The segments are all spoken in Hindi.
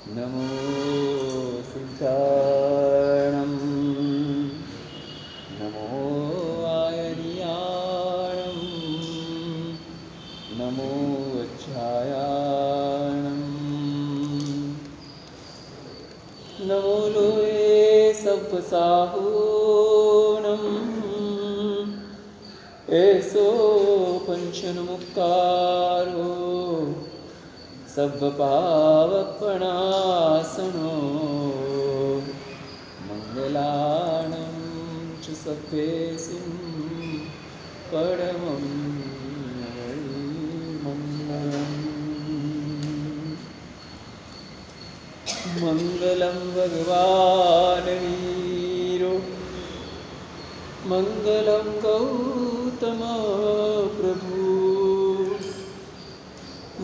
नमो सिद्धाणं नमो आयर्याणं नमो वज्रायाणं नमो लोये सप्तसाहूनं ऐसो पंचनमुक्तारो सर्वपावपणासनो मंगलानं च सभ्येसिं परमं मंगलम् मंगलं भगवान् वीरो मंगलं गौतम प्रभु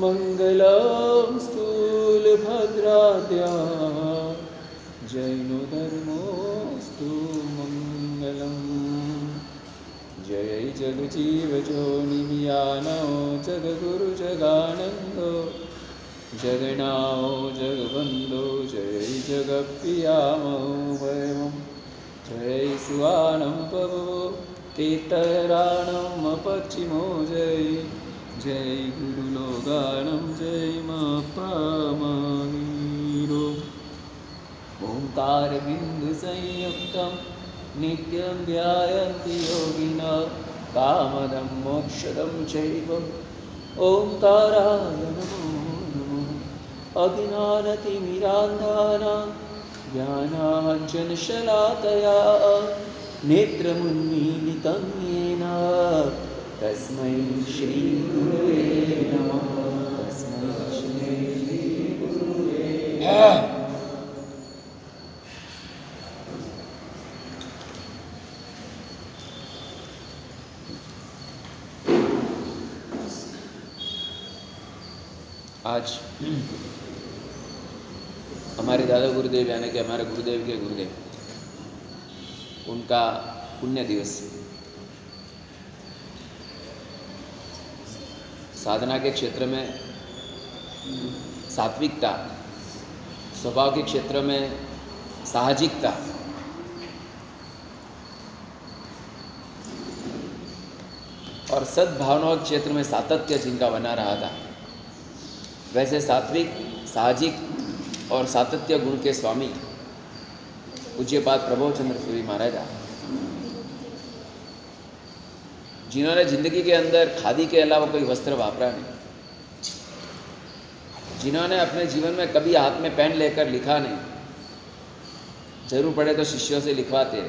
मंगलं स्थूलभद्राद्या जैनो धर्मोऽस्तु मंगलम् जय जगजीवजो निमियानो जगगुरु जगानन्दो जगन्नाथो जगबन्धो जय जगप्रियामो वयं जय सुवानं पवो केतराणं पश्चिमो जय जय गुरुलोगानं जय मा प्रमावीरो ओंकारबिन्दुसंयुक्तं नित्यं ध्यायन्ति योगिनः कामदं मोक्षदं चैव ओंकाराय नमो अज्ञानतिमिरान्धानां ज्ञानाञ्जनशलाकया नेत्रमुन्मीलितं येन तस्मै श्रीगुरुवे नमः तस्मै श्रीगुरुवे नमः। आज हमारे दादा गुरुदेव यानी कि हमारे गुरुदेव के गुरुदेव उनका पुण्य दिवस। साधना के क्षेत्र में सात्विकता, स्वभाव के क्षेत्र में साहजिकता, और सद्भावनाओं के क्षेत्र में सातत्य जिनका बना रहा था, वैसे सात्विक, साहजिक और सातत्य गुण के स्वामी पूज्यपाद प्रभुचंद्र सूरी महाराज, जिन्होंने जिंदगी के अंदर खादी के अलावा कोई वस्त्र वापरा नहीं, जिन्होंने अपने जीवन में कभी हाथ में पेन लेकर लिखा नहीं, जरूर पड़े तो शिष्यों से लिखवाते,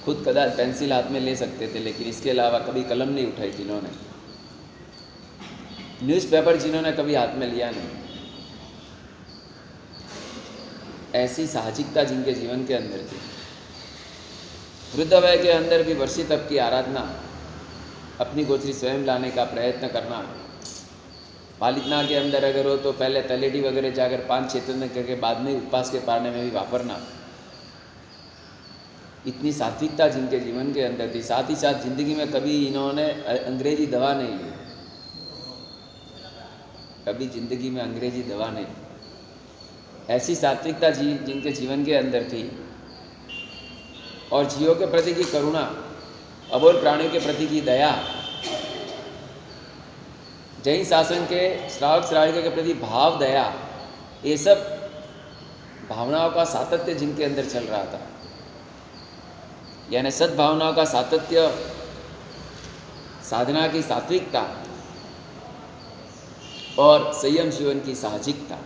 खुद कदाच पेंसिल हाथ में ले सकते थे, लेकिन इसके अलावा कभी कलम नहीं उठाई जिन्होंने, न्यूज़पेपर जिन्होंने कभी हाथ में लिया नहीं, ऐसी साहजिकता जिनके जीवन के अंदर थी। वृद्ध वय के अंदर भी वर्षी तप की आराधना, अपनी गोचरी स्वयं लाने का प्रयत्न करना, पालितना के अंदर अगर हो तो पहले तलेटी वगैरह जाकर 5-6 दिन करके बाद में उपवास के पारने में भी वापरना, इतनी सात्विकता जिनके जीवन के अंदर थी। साथ ही साथ जिंदगी में कभी इन्होंने अंग्रेजी दवा नहीं ली, कभी जिंदगी में अंग्रेजी दवा नहीं, ऐसी सात्विकता जिनके जीवन के अंदर थी। और जीवों के प्रति की करुणा, अबोल प्राणियों के प्रति की दया, जैन शासन के श्रावक श्राविका के प्रति भाव दया, ये सब भावनाओं का सातत्य जिनके अंदर चल रहा था, यानी सद्भावनाओं का सातत्य, साधना की सात्विकता और संयम जीवन की साहजिकता,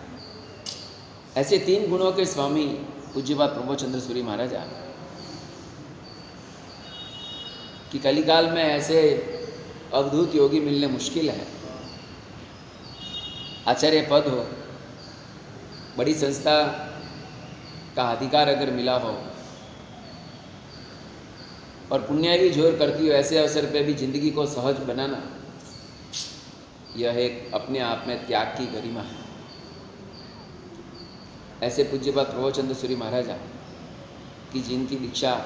ऐसे 3 गुणों के स्वामी पूज्यपाद प्रभुचंद्र सूरी महाराज कि कलिकाल में ऐसे अवधूत योगी मिलने मुश्किल है। आचार्य पद हो, बड़ी संस्था का अधिकार अगर मिला हो और पुण्य भी जोर करती हो, ऐसे अवसर पे भी जिंदगी को सहज बनाना, यह एक अपने आप में त्याग की गरिमा है। ऐसे पूज्यपाद प्रभुचंद्र सूरी महाराज की जिनकी दीक्षा,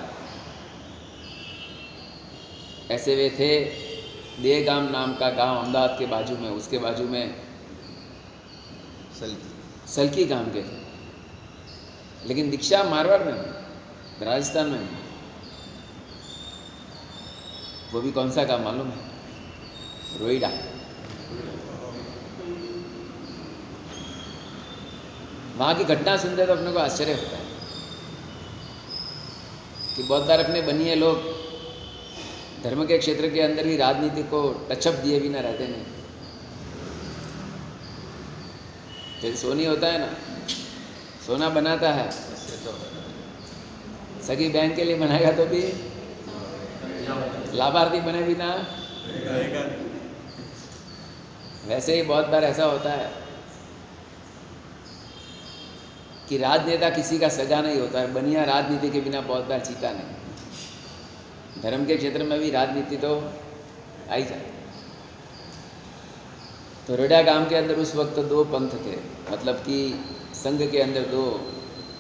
ऐसे वे थे, देगाम नाम का गांव अहमदाबाद के बाजू में, उसके बाजू में सल्की काम के थे, लेकिन दीक्षा मारवाड़ में हुई, राजस्थान में हुई। वो भी कौन सा काम मालूम है? रोईडा। वहाँ की घटना सुनते तो अपने को आश्चर्य होता है कि बहुत बार अपने बनिए लोग धर्म के क्षेत्र के अंदर भी राजनीति को टचअप दिए बिना रहते नहीं। फिर सोनी होता है ना, सोना बनाता है, सगी बैंक के लिए बनाएगा तो भी लाभार्थी बने बिना। वैसे ही बहुत बार ऐसा होता है कि राजनेता किसी का सगा नहीं होता है, बनिया राजनीति के बिना बहुत बार जीता नहीं। धर्म के क्षेत्र में भी राजनीति तो आई जाए। तो रोईडा गांव के अंदर उस वक्त 2 पंथ थे, मतलब कि संघ के अंदर 2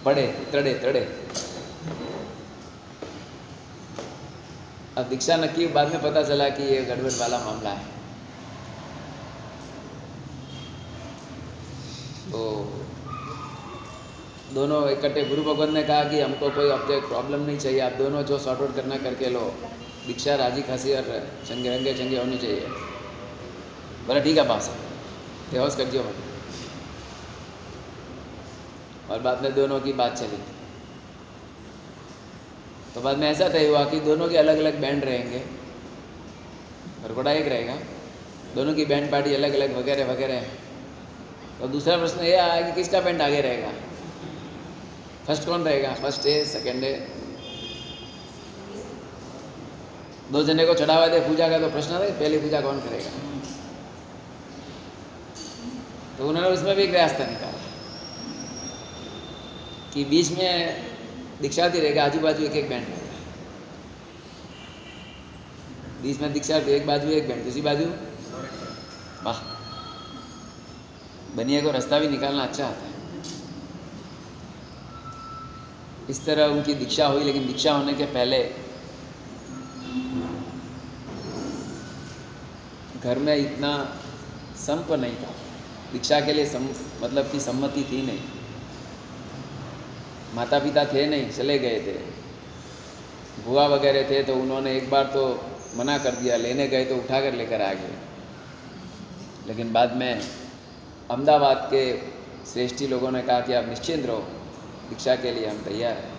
पड़े तड़े। अब दीक्षा नक्की बाद में पता चला कि ये गड़बड़ वाला मामला है। तो दोनों इकट्ठे, गुरु भगवान ने कहा कि हमको कोई ऑब्जेक्ट प्रॉब्लम नहीं चाहिए, आप दोनों जो सॉर्ट आउट करना करके लो, दीक्षा राजी खासी और रंगे चंगे होनी चाहिए। बोला ठीक है बास, तेवस कर दियो। और बाद में दोनों की बात चली। तो बाद में ऐसा तय हुआ कि दोनों के अलग अलग बैंड रहेंगे, घोड़ा एक रहेगा, दोनों की बैंड पार्टी अलग अलग वगैरह वगैरह। तो दूसरा प्रश्न ये आया कि किसका बैंड आगे रहेगा, फर्स्ट कौन रहेगा, फर्स्ट है सेकंड है। 2 जने को चढ़ावा दे पूजा का, तो प्रश्न है पहली पूजा कौन करेगा। तो उन्होंने उसमें भी एक रास्ता निकाला कि बीच में दीक्षार्थी रहेगा, आजू बाजू एक बैंड रहेगा। बीच में दीक्षार्थी, एक बाजू एक बैंड, दूसरी बाजू। वाह, बनिया को रास्ता भी निकालना अच्छा आता है। इस तरह उनकी दीक्षा हुई। लेकिन दीक्षा होने के पहले घर में इतना संप नहीं था, दीक्षा के लिए मतलब कि सम्मति थी नहीं। माता पिता थे नहीं, चले गए थे। बुआ वगैरह थे तो उन्होंने एक बार तो मना कर दिया, लेने गए तो उठा कर लेकर आ गए। लेकिन बाद में अहमदाबाद के श्रेष्ठी लोगों ने कहा कि आप निश्चिंत रहो, दीक्षा के लिए हम तैयार हैं।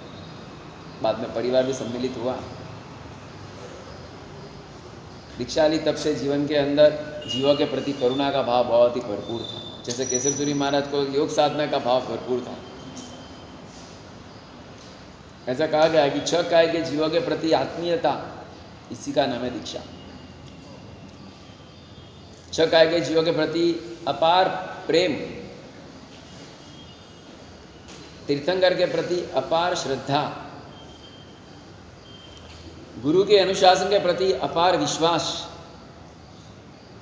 बाद में परिवार भी सम्मिलित हुआ। दीक्षा ली तब से जीवन के अंदर जीवों के प्रति करुणा का भाव बहुत ही भरपूर था। जैसे केसर सूरी महाराज को योग साधना का भाव भरपूर था, ऐसा कहा गया है कि 6 काय के जीवों के प्रति आत्मीयता, इसी का नाम है दीक्षा। 6 काय के जीवों के प्रति अपार प्रेम, तीर्थंकर के प्रति अपार श्रद्धा, गुरु के अनुशासन के प्रति अपार विश्वास।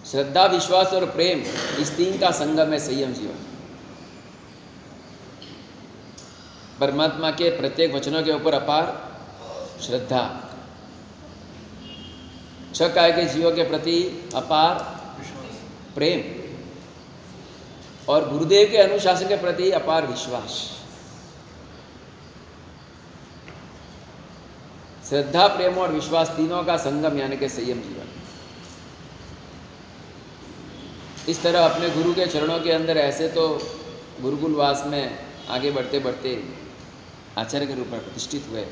श्रद्धा, विश्वास और प्रेम, इस 3 का संगम है संयम जीवन। परमात्मा के प्रत्येक वचनों के ऊपर अपार श्रद्धा, 6 काय के जीवों के प्रति अपार प्रेम और गुरुदेव के अनुशासन के प्रति अपार विश्वास। श्रद्धा, प्रेम और विश्वास, तीनों का संगम यानी कि संयम जीवन। इस तरह अपने गुरु के चरणों के अंदर ऐसे तो गुरुकुलवास में आगे बढ़ते बढ़ते आचार्य के रूप में प्रतिष्ठित हुए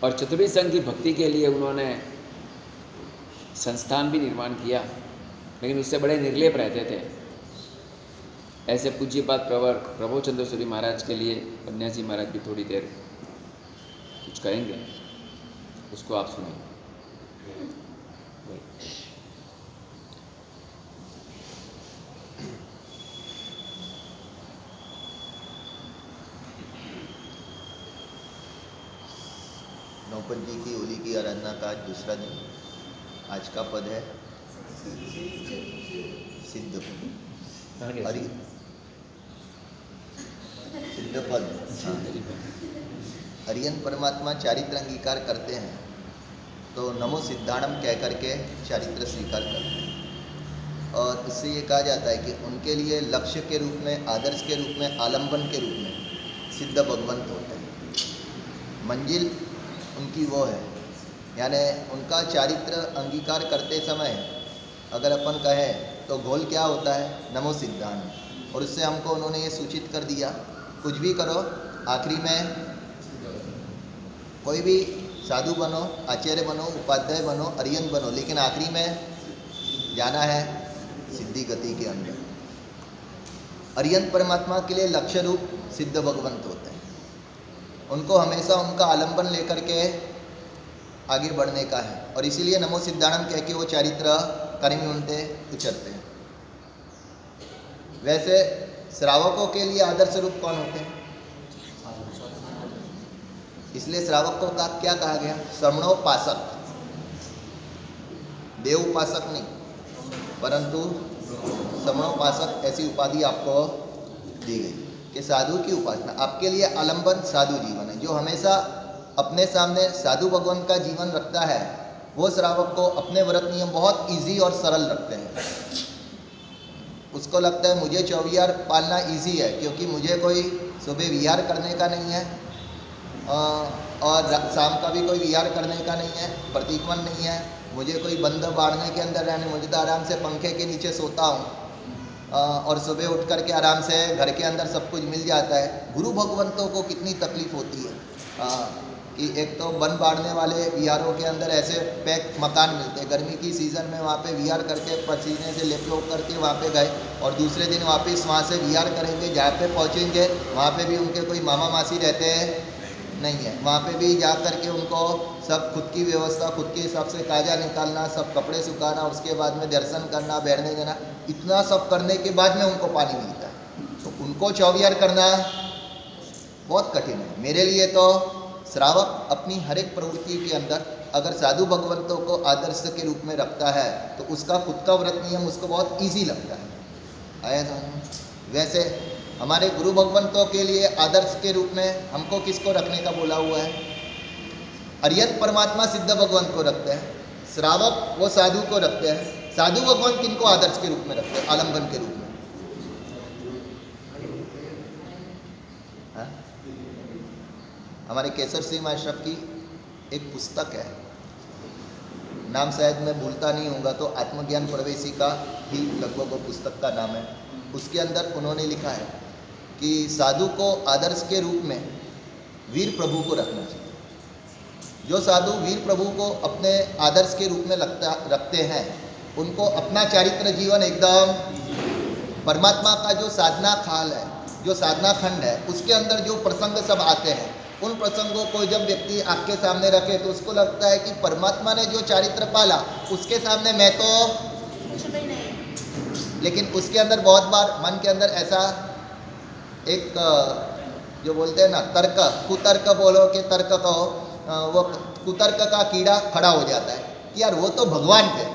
और चतुर्वेद संघ की भक्ति के लिए उन्होंने संस्थान भी निर्माण किया। लेकिन उससे बड़े निर्लेप रहते थे। ऐसे पूज्यपाद प्रवर प्रभुचंद्र सूरी महाराज के लिए कन्याजी महाराज भी थोड़ी देर कुछ कहेंगे, उसको आप सुनिए। नौपत जी की होली की आराधना का आज दूसरा दिन। आज का पद है सिद्ध पद। हरियन परमात्मा चारित्र अंगीकार करते हैं तो नमो सिद्धाणम कह करके चारित्र स्वीकार करते हैं और इससे ये कहा जाता है कि उनके लिए लक्ष्य के रूप में, आदर्श के रूप में, आलम्बन के रूप में सिद्ध भगवंत होते हैं। मंजिल उनकी वो है, यानी उनका चारित्र अंगीकार करते समय अगर अपन कहें तो गोल क्या होता है, नमो सिद्धांत। और उससे हमको उन्होंने ये सूचित कर दिया, कुछ भी करो आखिरी में कोई भी साधु बनो, आचार्य बनो, उपाध्याय बनो, अरियन बनो, लेकिन आखिरी में जाना है सिद्धि गति के अंदर। अरियन परमात्मा के लिए लक्ष्य रूप सिद्ध भगवंत होते हैं। उनको हमेशा उनका आलंबन लेकर के आगे बढ़ने का है, और इसीलिए नमो सिद्धाणम कह के वो चारित्र कर्मी उनते उचरते हैं। वैसे श्रावकों के लिए आदर्श रूप कौन होते हैं? इसलिए श्रावकों का क्या कहा गया? श्रमणोपासक, देव उपासक नहीं, परंतु श्रमणोपासक ऐसी उपाधि आपको दी गई कि साधु की उपासना। आपके लिए आलंबन साधु जीवन है। जो हमेशा अपने सामने साधु भगवान का जीवन रखता है, वो श्रावक को अपने व्रत नियम बहुत इजी और सरल रखते हैं। उसको लगता है मुझे 24 विहार पालना इजी है, क्योंकि मुझे कोई सुबह विहार करने का नहीं है और शाम का भी कोई विहार करने का नहीं है, प्रतीकवन नहीं है, मुझे कोई बंद बाड़ने के अंदर रहने, मुझे तो आराम से पंखे के नीचे सोता हूँ और सुबह उठ करके आराम से घर के अंदर सब कुछ मिल जाता है। गुरु भगवंतों को कितनी तकलीफ होती है कि एक तो बन बाड़ने वाले विहारों के अंदर ऐसे पैक मकान मिलते हैं, गर्मी की सीज़न में वहाँ पे विहार करके पसीने से लेप-लोप करके वहाँ पे गए, और दूसरे दिन वापस वहाँ से विहार करेंगे। जहाँ पे पहुँचेंगे वहाँ पे भी उनके कोई मामा मासी रहते हैं नहीं है, वहाँ पे भी जा करके उनको सब खुद की व्यवस्था, खुद के हिसाब से काजा निकालना, सब कपड़े सुखाना, उसके बाद में दर्शन करना, बैठने देना, इतना सब करने के बाद में उनको पानी मिलता है। तो उनको 24 विहार करना बहुत कठिन है। मेरे लिए तो श्रावक अपनी हर एक प्रवृत्ति के अंदर अगर साधु भगवंतों को आदर्श के रूप में रखता है तो उसका खुद का व्रत नियम उसको बहुत ईजी लगता है। आया समझ? वैसे हमारे गुरु भगवंतों के लिए आदर्श के रूप में हमको किसको रखने का बोला हुआ है? अरियत परमात्मा सिद्ध भगवंत को रखते हैं, श्रावक वो साधु को रखते हैं। साधु भगवंत किनको आदर्श के रूप में रखते हैं? आलंबन के रूप में। हमारे केसर सिंह मास्टर की एक पुस्तक है, नाम शायद मैं भूलता नहीं होगा तो आत्मज्ञान प्रवेशिका ही लगभग वो पुस्तक का नाम है। उसके अंदर उन्होंने लिखा है कि साधु को आदर्श के रूप में वीर प्रभु को रखना चाहिए। जो साधु वीर प्रभु को अपने आदर्श के रूप में रखते हैं, उनको अपना चारित्र जीवन एकदम परमात्मा का जो साधना खाल है, जो साधना खंड है, उसके अंदर जो प्रसंग सब आते हैं, उन प्रसंगों को जब व्यक्ति आपके सामने रखे तो उसको लगता है कि परमात्मा ने जो चारित्र पाला उसके सामने मैं तो कुछ भी नहीं। लेकिन उसके अंदर बहुत बार मन के अंदर ऐसा एक जो बोलते हैं ना तर्क, कुतर्क बोलो कि तर्क कहो, वो कुतर्क का कीड़ा खड़ा हो जाता है कि यार वो तो भगवान थे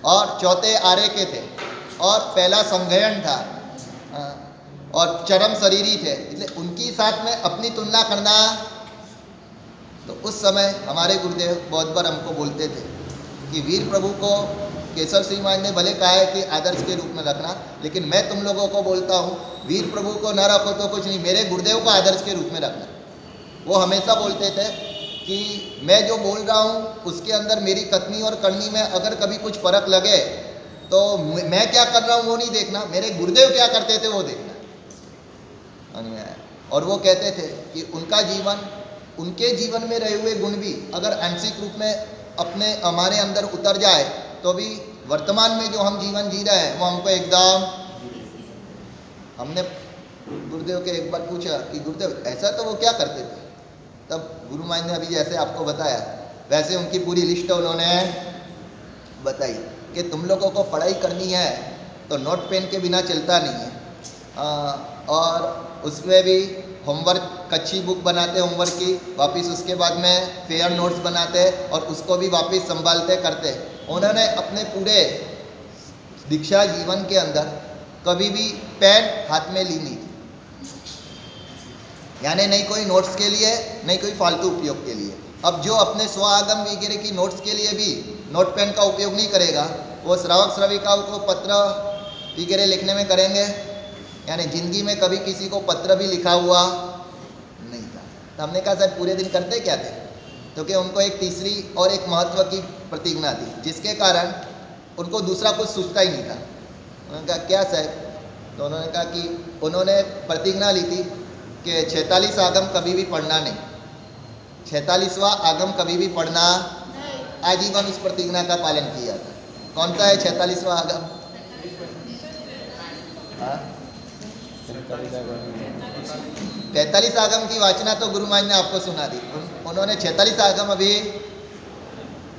और चौथे आरे के थे और पहला संघयन था और चरम शरीरी थे, इसलिए उनकी साथ में अपनी तुलना करना। तो उस समय हमारे गुरुदेव बहुत बार हमको बोलते थे कि वीर प्रभु को केसर सिंह महाराज ने भले कहा है कि आदर्श के रूप में रखना, लेकिन मैं तुम लोगों को बोलता हूँ वीर प्रभु को न रखो तो कुछ नहीं, मेरे गुरुदेव को आदर्श के रूप में रखना। वो हमेशा बोलते थे कि मैं जो बोल रहा हूँ उसके अंदर मेरी कथनी और करनी में अगर कभी कुछ फर्क लगे तो मैं क्या कर रहा हूँ वो नहीं देखना, मेरे गुरुदेव क्या करते थे वो देखना। और वो कहते थे कि उनका जीवन, उनके जीवन में रहे हुए गुण भी अगर आंशिक रूप में अपने हमारे अंदर उतर जाए तो भी वर्तमान में जो हम जीवन जी रहे हैं वो हमको एकदम। हमने गुरुदेव के एक बार पूछा कि गुरुदेव ऐसा तो वो क्या करते थे, तब गुरु महाराज ने अभी जैसे आपको बताया वैसे उनकी पूरी लिस्ट उन्होंने बताई कि तुम लोगों को पढ़ाई करनी है तो नोट पेन के बिना चलता नहीं है। और उसमें भी होमवर्क, कच्ची बुक बनाते होमवर्क की, वापस उसके बाद में फेयर नोट्स बनाते और उसको भी वापस संभालते करते। उन्होंने अपने पूरे दीक्षा जीवन के अंदर कभी भी पेन हाथ में ली नहीं थी, यानी नहीं कोई नोट्स के लिए नहीं कोई फालतू उपयोग के लिए। अब जो अपने स्व आगम वगैरह की नोट्स के लिए भी नोट पेन का उपयोग नहीं करेगा वो श्रावक श्राविकाओं को पत्र वगैरह लिखने में करेंगे? यानी जिंदगी में कभी किसी को पत्र भी लिखा हुआ नहीं था। तो हमने कहा सर पूरे दिन करते क्या थे? तो कि उनको एक तीसरी और एक महत्व की प्रतिज्ञा थी, जिसके कारण उनको दूसरा कुछ सोचता ही नहीं था। उन्होंने कहा क्या सर? तो उन्होंने कहा कि उन्होंने प्रतिज्ञा ली थी कि 46 आगम कभी भी पढ़ना नहीं, 46वां आगम कभी भी पढ़ना। आजीवन इस प्रतिज्ञा का पालन किया था। कौन सा है 46वां आगम? 45 आगम की वाचना तो गुरु महाराज ने आपको सुना दी। उन्होंने 46 आगम अभी,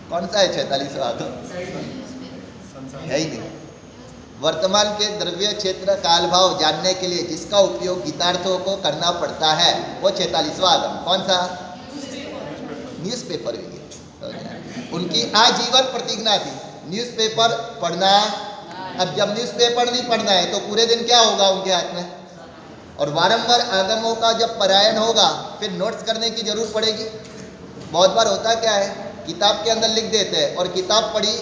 कौन सा है 46वां आगम? है ही नहीं। वर्तमान के द्रव्य क्षेत्र काल भाव जानने के लिए जिसका उपयोग गीतार्थों को करना पड़ता है वो 46वां आगम। कौन सा? न्यूज़पेपर। उनकी आजीवन प्रतिज्ञा थी न्यूज़पेपर पढ़ना। अब जब न्यूज़पेपर नहीं पढ़ना है तो पूरे दिन क्या होगा उनके हाथ में? और बारंबार आगमों का जब परायण होगा फिर नोट्स करने की जरूरत पड़ेगी। बहुत बार होता क्या है, किताब के अंदर लिख देते हैं और किताब पढ़ी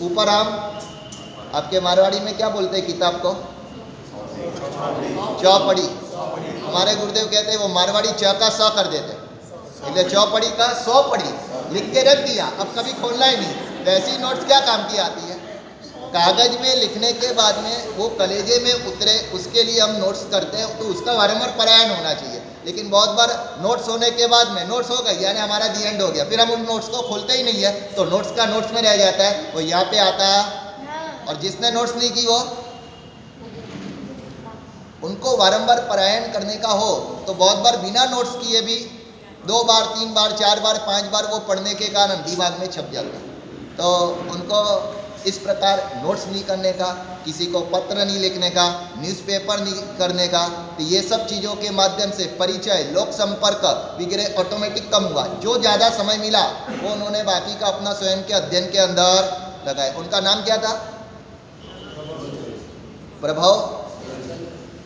ऊपर हम, आपके मारवाड़ी में क्या बोलते हैं किताब को? चौपड़ी। हमारे गुरुदेव कहते हैं वो मारवाड़ी च का स कर देते, इसलिए चौपड़ी का 100 पड़ी लिख के रख दिया, अब कभी खोलना ही नहीं। वैसी नोट्स क्या काम की आती है? कागज में लिखने के बाद में वो कलेजे में उतरे, उसके लिए हम नोट्स करते हैं, तो उसका बारंबार परायण होना चाहिए। लेकिन बहुत बार नोट्स होने के बाद में नोट्स हो गई यानी हमारा दी एंड हो गया, फिर हम उन नोट्स को खोलते ही नहीं है, तो नोट्स का नोट्स में रह जाता है, वो यहाँ पे आता है। और जिसने नोट्स नहीं की वो, उनको बारंबार परायण करने का हो तो बहुत बार बिना नोट्स किए भी 2 बार 3 बार 4 बार 5 बार वो पढ़ने के कारण दिमाग में छप जाता है। तो उनको इस प्रकार नोट्स नहीं करने का, किसी को पत्र नहीं लिखने का, न्यूज़पेपर नहीं करने का, तो ये सब चीज़ों के माध्यम से परिचय, लोक संपर्क वगैरह ऑटोमेटिक कम हुआ। जो ज़्यादा समय मिला वो उन्होंने बाकी का अपना स्वयं के अध्ययन के अंदर लगाया। उनका नाम क्या था? प्रभव।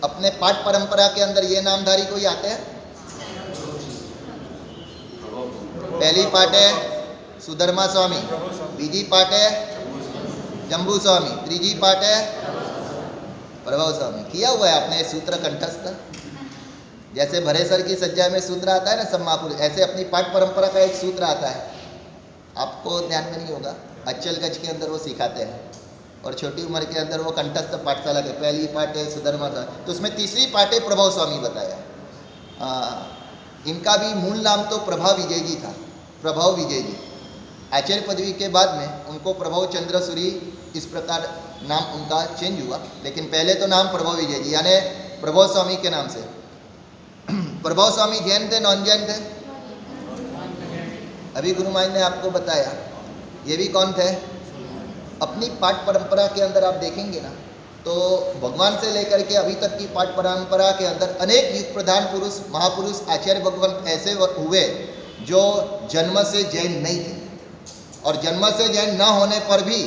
अपने पाठ परंपरा के अंदर ये नामधारी कोई आते हैं? पहली पाठ है सुधर्मा स्वामी, बीजी पाठ है जम्बू स्वामी, त्रीजी पाठ है प्रभव स्वामी। किया हुआ है आपने सूत्र कंठस्थ? जैसे भरेसर की सज्जा में सूत्र आता है ना सब महापुरुष, ऐसे अपनी पाठ परंपरा का एक सूत्र आता है, आपको ध्यान में नहीं होगा। अचल गज के अंदर वो सिखाते हैं और छोटी उम्र के अंदर वो कंठस्थ पाठशाला के पहली पाठ है सुधर्मा स्वामी, तो उसमें तीसरी पाठ है प्रभव स्वामी बताया। इनका भी मूल नाम तो प्रभा विजय जी था, प्रभव विजय जी। आचार्य पदवी के बाद में उनको प्रभव चंद्र सूरी इस प्रकार नाम उनका चेंज हुआ, लेकिन पहले तो नाम प्रभव विजय जी यानी प्रभव स्वामी के नाम से। प्रभव स्वामी जैन थे नॉन जैन थे? अभी गुरु महाराज ने आपको बताया ये भी कौन थे। अपनी पाठ परंपरा के अंदर आप देखेंगे ना तो भगवान से लेकर के अभी तक की पाठ परंपरा के अंदर अनेक युग प्रधान पुरुष महापुरुष आचार्य भगवान ऐसे हुए जो जन्म से जैन नहीं थे, और जन्म से जैन न होने पर भी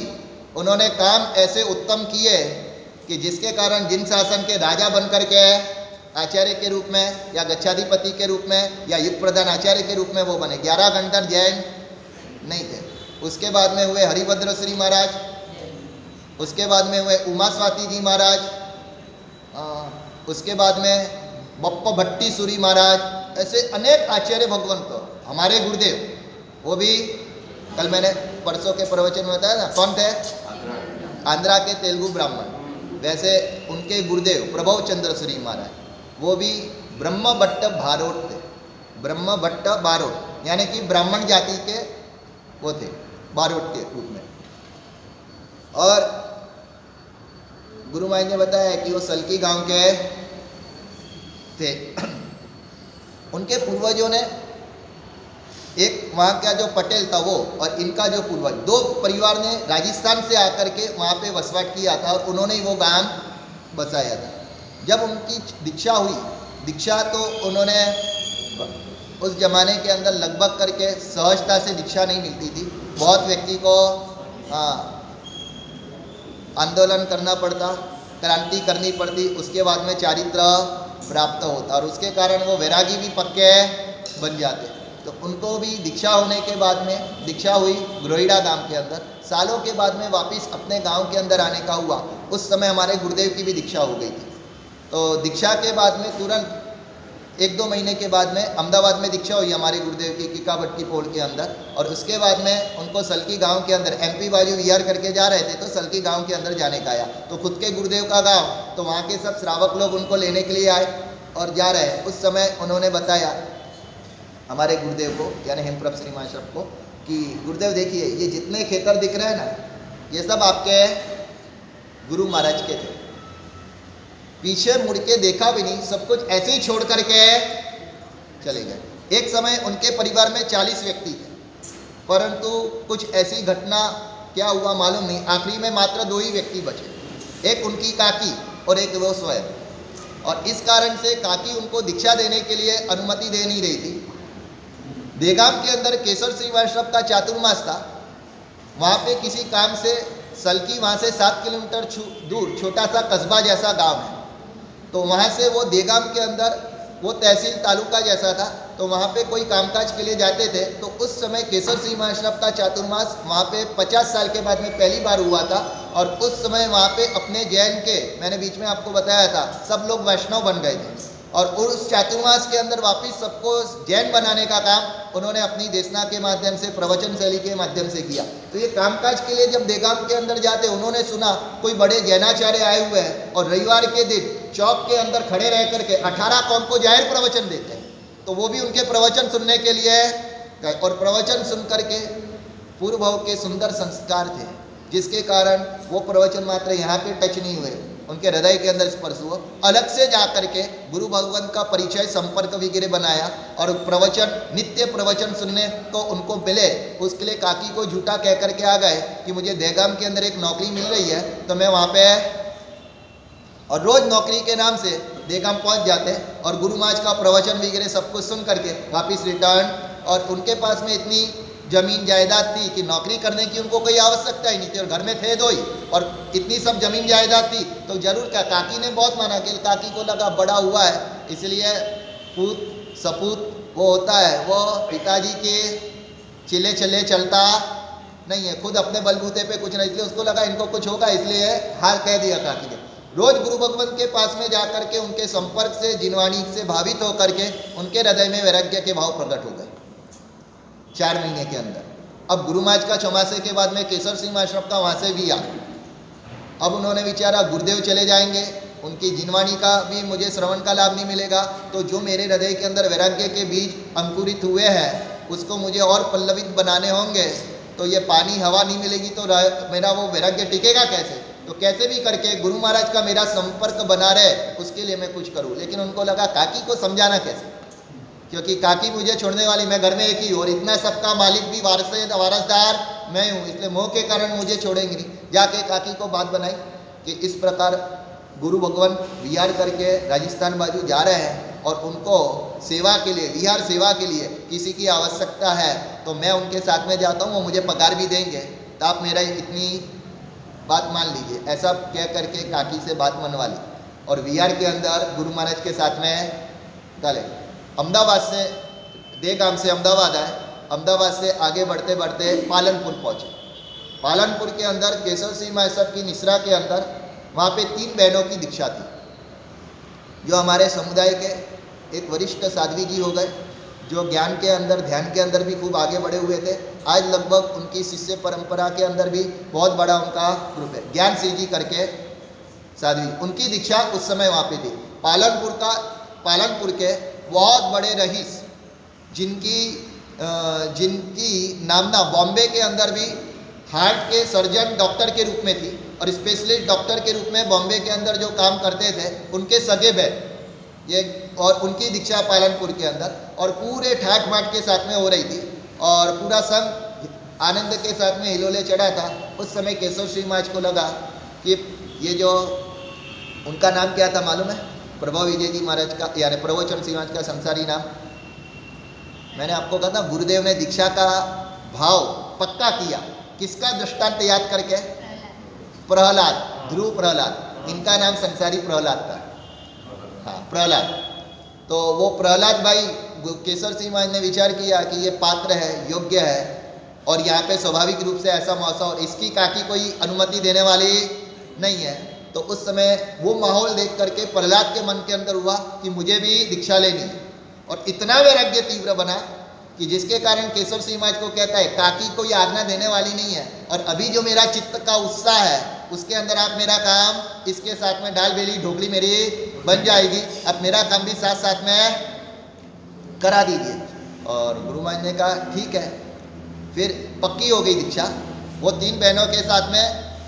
उन्होंने काम ऐसे उत्तम किए कि जिसके कारण जिन शासन के राजा बनकर के आचार्य के रूप में या गच्छाधिपति के रूप में या युग प्रधान आचार्य के रूप में वो बने। 11 गणधर जैन नहीं थे। उसके बाद में हुए हरिभद्र श्री महाराज, उसके बाद में हुए उमा स्वाति जी महाराज, उसके बाद में बप्पा भट्टी सूरी महाराज, ऐसे अनेक आचार्य भगवंत। हमारे गुरुदेव वो भी कल मैंने परसों के प्रवचन में बताया ना कौन थे? आंध्रा के तेलुगु ब्राह्मण। वैसे उनके गुरुदेव प्रभव चंद्र सूरी महाराज वो भी ब्रह्म भट्ट भारोट थे, ब्रह्म भट्ट बारोट यानी कि ब्राह्मण जाति के वो थे, बारोट के रूप में। और गुरु महाराज ने बताया कि वो सलकी गांव के थे। उनके पूर्वजों ने एक वहाँ का जो पटेल था वो और इनका जो पूर्वज, 2 परिवार ने राजस्थान से आकर के वहाँ पे वसवाट किया था और उन्होंने ही वो गांव बसाया था। जब उनकी दीक्षा हुई, दीक्षा तो उन्होंने उस जमाने के अंदर लगभग करके सहजता से दीक्षा नहीं मिलती थी, बहुत व्यक्ति को आंदोलन करना पड़ता, क्रांति करनी पड़ती, उसके बाद में चारित्र प्राप्त होता और उसके कारण वो वैरागी भी पक्के बन जाते। तो उनको भी दीक्षा होने के बाद में, दीक्षा हुई ग्रोहिड़ा गांव के अंदर, सालों के बाद में वापस अपने गांव के अंदर आने का हुआ। उस समय हमारे गुरुदेव की भी दीक्षा हो गई थी। तो दीक्षा के बाद में तुरंत 1-2 महीने के बाद में अहमदाबाद में दीक्षा हुई हमारे गुरुदेव की किकाभट्टी पोल के अंदर। और उसके बाद में उनको सलकी गांव के अंदर MP बाजू विहार करके जा रहे थे, तो सलकी गांव के अंदर जाने का आया। तो खुद के गुरुदेव का गांव, तो वहाँ के सब श्रावक लोग उनको लेने के लिए आए और जा रहे हैं। उस समय उन्होंने बताया हमारे गुरुदेव को, यानी हेमप्रभ श्री महाशय को, कि गुरुदेव देखिए ये जितने खेतर दिख रहे हैं ना, ये सब आपके गुरु महाराज के थे। पीछे मुड़ के देखा भी नहीं, सब कुछ ऐसे ही छोड़ करके चले गए। एक समय उनके परिवार में 40 व्यक्ति थे, परंतु कुछ ऐसी घटना क्या हुआ मालूम नहीं, आखिरी में मात्र 2 ही व्यक्ति बचे, एक उनकी काकी और एक वो स्वयं। और इस कारण से काकी उनको दीक्षा देने के लिए अनुमति दे नहीं रही थी। देगाम के अंदर केशर श्री वैष्णव का चातुर्मास था। वहाँ पे किसी काम से सलकी, वहाँ से 7 किलोमीटर दूर छोटा सा कस्बा जैसा गांव है। तो वहाँ से वो देगाम के अंदर, वो तहसील तालुका जैसा था, तो वहाँ पे कोई कामकाज के लिए जाते थे। तो उस समय केशर सिंह महाशय का चातुर्मास वहाँ पे 50 साल के बाद में पहली बार हुआ था। और उस समय वहाँ पे अपने जैन के, मैंने बीच में आपको बताया था, सब लोग वैष्णव बन गए थे। और उस चातुर्मास के अंदर वापस सबको जैन बनाने का काम उन्होंने अपनी देशना के माध्यम से, प्रवचन शैली के माध्यम से किया। तो ये कामकाज के लिए जब देगाम के अंदर जाते, उन्होंने सुना कोई बड़े जैनाचार्य आए हुए हैं और रविवार के दिन चौक के अंदर खड़े रह करके 18 कौम को जाहिर प्रवचन देते हैं। तो वो भी उनके प्रवचन सुनने के लिए, और प्रवचन सुन करके पूर्व भाव के सुंदर संस्कार थे, जिसके कारण वो प्रवचन मात्र यहाँ पे टच नहीं हुए, उनके हृदय के अंदर स्पर्श हुआ। अलग से जा करके गुरु भगवान का परिचय, संपर्क वगैरह बनाया और प्रवचन, नित्य प्रवचन सुनने को उनको मिले। उसके लिए काकी को झूठा कह करके आ गए कि मुझे देगाम के अंदर एक नौकरी मिल रही है, तो मैं वहाँ पे, और रोज नौकरी के नाम से देगाम पहुँच जाते और गुरु महाराज का प्रवचन वगैरह सब कुछ सुन करके वापस रिटर्न। और उनके पास में इतनी जमीन जायदाद थी कि नौकरी करने की उनको कोई आवश्यकता ही नहीं थी, और घर में थे 2 ही, और इतनी सब जमीन जायदाद थी। तो जरूर क्या, काकी ने बहुत माना कि काकी को लगा बड़ा हुआ है, इसलिए पूत सपूत वो होता है, वो पिताजी के चिले चले चलता नहीं है, खुद अपने बलबूते पे कुछ नहीं, इसलिए उसको लगा इनको कुछ होगा, इसलिए हार कह दिया काकी ने। रोज गुरु भगवान के पास में जा करके उनके संपर्क से, जिनवाणी से भावित होकर के उनके हृदय में वैराग्य के भाव प्रकट हो गए 4 महीने के अंदर। अब गुरु महाराज का चौमासे के बाद में केशर सिंह महाशय का वहाँ से भी आ, अब उन्होंने विचारा गुरुदेव चले जाएंगे, उनकी जिनवाणी का भी मुझे श्रवण का लाभ नहीं मिलेगा, तो जो मेरे हृदय के अंदर वैराग्य के बीज अंकुरित हुए हैं उसको मुझे और पल्लवित बनाने होंगे। तो ये पानी हवा नहीं मिलेगी तो मेरा वो वैराग्य टिकेगा कैसे? तो कैसे भी करके गुरु महाराज का मेरा संपर्क बना रहे, उसके लिए मैं कुछ करूँ। लेकिन उनको लगा काकी को समझाना कैसे, क्योंकि काकी मुझे छोड़ने वाली, मैं घर में एक ही, और इतना सबका मालिक भी, वारसदार मैं हूँ, इसलिए मोह के कारण मुझे छोड़ेंगे नहीं। जाके काकी को बात बनाई कि इस प्रकार गुरु भगवान विहार करके राजस्थान बाजू जा रहे हैं और उनको सेवा के लिए, विहार सेवा के लिए किसी की आवश्यकता है, तो मैं उनके साथ में जाता हूँ, वो मुझे पगार भी देंगे, तो आप मेरा इतनी बात मान लीजिए। ऐसा कह करके काकी से बात मनवा ली और विहार के अंदर गुरु महाराज के साथ में चले। अहमदाबाद से, देगाम से अहमदाबाद आए, अहमदाबाद से आगे बढ़ते बढ़ते पालनपुर पहुँचे। पालनपुर के अंदर केशव सिंह महाशय की निसरा के अंदर, वहाँ पे 3 बहनों की दीक्षा थी, जो हमारे समुदाय के एक वरिष्ठ साध्वी जी हो गए, जो ज्ञान के अंदर, ध्यान के अंदर भी खूब आगे बढ़े हुए थे। आज लगभग उनकी शिष्य परंपरा के अंदर भी बहुत बड़ा उनका ग्रुप है, ज्ञान सिंह जी करके साध्वी, उनकी दीक्षा उस समय वहाँ पे थी। पालनपुर के बहुत बड़े रईस, जिनकी नामना बॉम्बे के अंदर भी हार्ट के सर्जन डॉक्टर के रूप में थी और स्पेशलिस्ट डॉक्टर के रूप में बॉम्बे के अंदर जो काम करते थे, उनके सगे बहन ये, और उनकी दीक्षा पालनपुर के अंदर, और पूरे ठाट बाट के साथ में हो रही थी और पूरा संघ आनंद के साथ में हिलोले चढ़ा था। उस समय केशव श्री महाराज को लगा कि ये जो, उनका नाम क्या था मालूम है? प्रभा विजय जी महाराज का, यानी प्रवचन श्री महाराज का संसारी नाम। मैंने आपको कहा था गुरुदेव ने दीक्षा का भाव पक्का किया, किसका दृष्टांत याद करके? प्रहलाद, ध्रुव प्रहलाद, इनका नाम संसारी प्रहलाद था। हाँ, प्रहलाद। तो वो प्रहलाद भाई केसर सिंह महाराज ने विचार किया कि ये पात्र है, योग्य है और यहाँ पे स्वाभाविक रूप से ऐसा मौसम और इसकी काकी कोई अनुमति देने वाली नहीं है, तो उस समय वो माहौल देख करके प्रहलाद के मन के अंदर हुआ कि मुझे भी दीक्षा लेनी है। और इतना वैराग्य तीव्र बना कि जिसके कारण केशव सिंह महाराज को कहता है काकी कोई आज्ञा देने वाली नहीं है, और अभी जो मेरा चित्त का उत्साह है उसके अंदर आप मेरा काम इसके साथ में दाल बेली ढोकली मेरी बन जाएगी, अब मेरा काम भी साथ साथ में करा दीजिए। और गुरु महाराज ने कहा ठीक है। फिर पक्की हो गई दीक्षा। वो 3 बहनों के साथ में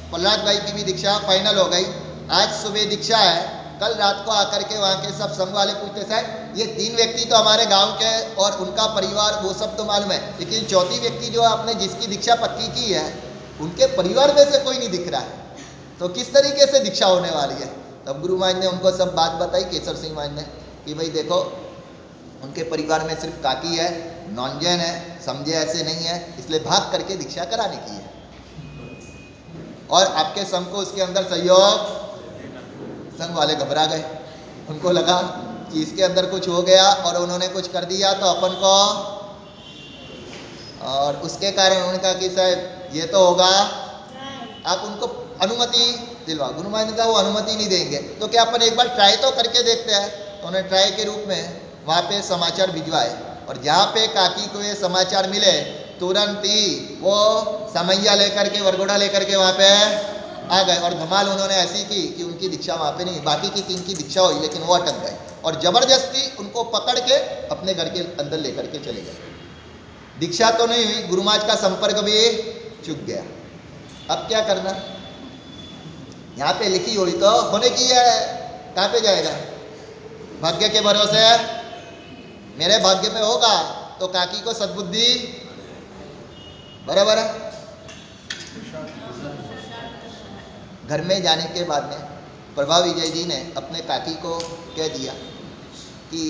प्रहलाद भाई की भी दीक्षा फाइनल हो गई। आज सुबह दीक्षा है, कल रात को आकर के वहाँ के सब संघ वाले पूछते साहब ये 3 व्यक्ति तो हमारे गांव के और उनका परिवार वो सब तो मालूम है, लेकिन चौथी व्यक्ति जो आपने जिसकी दीक्षा पक्की की है उनके परिवार में से कोई नहीं दिख रहा है, तो किस तरीके से दीक्षा होने वाली है। तब गुरु महाराज ने उनको सब बात बताई केशव सिंह महाराज ने कि भाई देखो उनके परिवार में सिर्फ काकी है, नॉन जैन है, समझे ऐसे नहीं है, इसलिए भाग करके दीक्षा कराने की है। और आपके संघ को उसके अंदर सहयोग, संघ वाले घबरा गए, उनको लगा कि इसके अंदर कुछ हो गया और उन्होंने कुछ कर दिया तो अपन को, और उसके कारण उन्होंने कहा कि साहब ये तो होगा, आप उनको अनुमति दिलवा। गुरु महाराज ने कहा वो अनुमति नहीं देंगे, तो क्या अपन एक बार ट्राई तो करके देखते हैं। तो उन्होंने ट्राई के रूप में वहाँ पे समाचार भिजवाए, और जहाँ पे काकी को ये समाचार मिले तुरंत ही वो समैया लेकर के वरगोड़ा लेकर के वहाँ पे आ गए, और धमाल उन्होंने ऐसी की कि उनकी दीक्षा वहाँ पे नहीं, बाकी की 3 की दीक्षा हुई लेकिन वो अटक गए, और जबरदस्ती उनको पकड़ के अपने घर के अंदर लेकर के चले गए। दीक्षा तो नहीं हुई, गुरु महाराज का संपर्क भी चुक गया। अब क्या करना, यहाँ पे लिखी हुई तो होने की है, कहाँ पे जाएगा, भाग्य के भरोसे। मेरे भाग्य में होगा तो काकी को सद्बुद्धि बराबर है। घर में जाने के बाद में प्रभा विजय जी ने अपने काकी को कह दिया कि